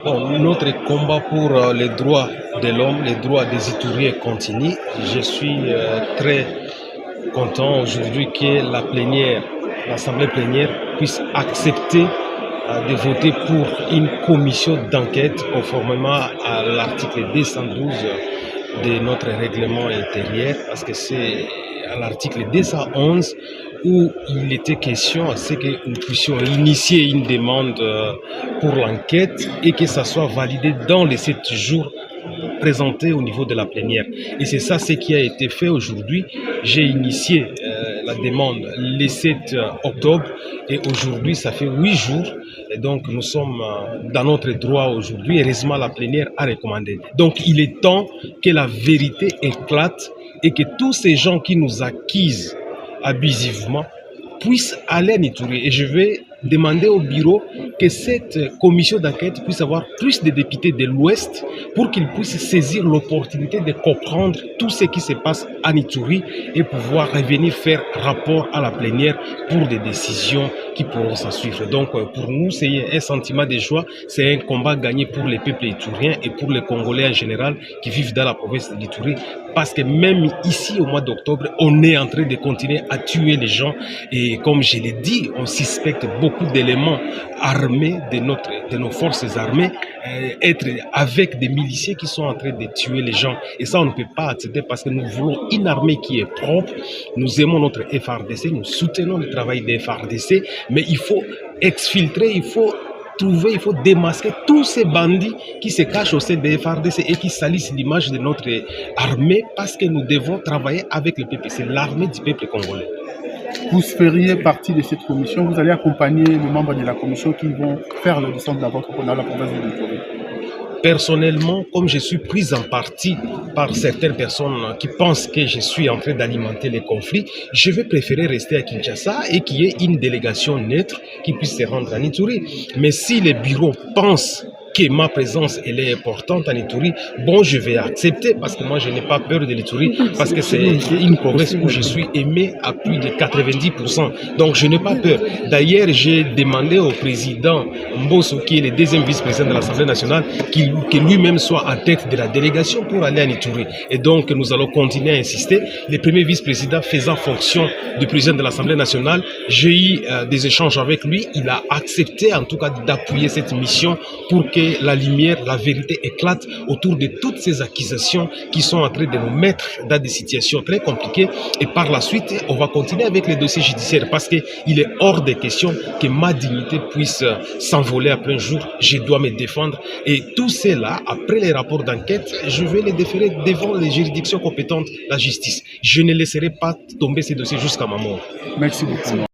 Bon, notre combat pour les droits de l'homme, les droits des Ituriens continue. Je suis très content aujourd'hui que l'Assemblée plénière puisse accepter de voter pour une commission d'enquête conformément à l'article 212 de notre règlement intérieur, parce que c'est à l'article 211 où il était question à ce que nous puissions initier une demande pour l'enquête et que ça soit validé dans les 7 jours présentés au niveau de la plénière. Et c'est ça ce qui a été fait aujourd'hui. J'ai initié la demande le 7 octobre et aujourd'hui ça fait 8 jours. Et donc nous sommes dans notre droit aujourd'hui. Heureusement la plénière a recommandé. Donc il est temps que la vérité éclate et que tous ces gens qui nous accusent abusivement puissent aller à Ituri. Et je vais demander au bureau que cette commission d'enquête puisse avoir plus de députés de l'Ouest pour qu'ils puissent saisir l'opportunité de comprendre tout ce qui se passe à Ituri et pouvoir revenir faire rapport à la plénière pour des décisions qui pourront s'en suivre. Donc pour nous, c'est un sentiment de joie, c'est un combat gagné pour les peuples ituriens et pour les Congolais en général qui vivent dans la province de l'Ituri, parce que même ici au mois d'octobre, on est en train de continuer à tuer les gens et comme je l'ai dit, on suspecte beaucoup d'éléments armés de nos forces armées être avec des miliciens qui sont en train de tuer les gens. Et ça, on ne peut pas accepter parce que nous voulons une armée qui est propre. Nous aimons notre FRDC, nous soutenons le travail des FRDC, mais il faut exfiltrer, il faut trouver, il faut démasquer tous ces bandits qui se cachent au sein des FRDC et qui salissent l'image de notre armée, parce que nous devons travailler avec le peuple. C'est l'armée du peuple congolais. Vous feriez partie de cette commission, vous allez accompagner les membres de la commission qui vont faire le descente dans la province de l'Ituri. Personnellement, comme je suis pris en partie par certaines personnes qui pensent que je suis en train d'alimenter les conflits, je vais préférer rester à Kinshasa et qu'il y ait une délégation neutre qui puisse se rendre en Ituri. Mais si les bureaux pensent que ma présence elle est importante en Ituri, bon, je vais accepter parce que moi je n'ai pas peur de l'Ituri, parce que c'est une province où je suis aimé à plus de 90%. Donc je n'ai pas peur. D'ailleurs, j'ai demandé au président Mbosso, qui est le deuxième vice-président de l'Assemblée nationale, que lui-même soit à tête de la délégation pour aller en Ituri. Et donc nous allons continuer à insister. Le premier vice-président faisant fonction de président de l'Assemblée nationale, j'ai eu des échanges avec lui. Il a accepté en tout cas d'appuyer cette mission pour que la lumière, la vérité éclate autour de toutes ces accusations qui sont en train de nous mettre dans des situations très compliquées. Et par la suite, on va continuer avec les dossiers judiciaires parce qu'il est hors de question que ma dignité puisse s'envoler à plein jour. Je dois me défendre. Et tout cela, après les rapports d'enquête, je vais les déférer devant les juridictions compétentes, la justice. Je ne laisserai pas tomber ces dossiers jusqu'à ma mort. Merci beaucoup.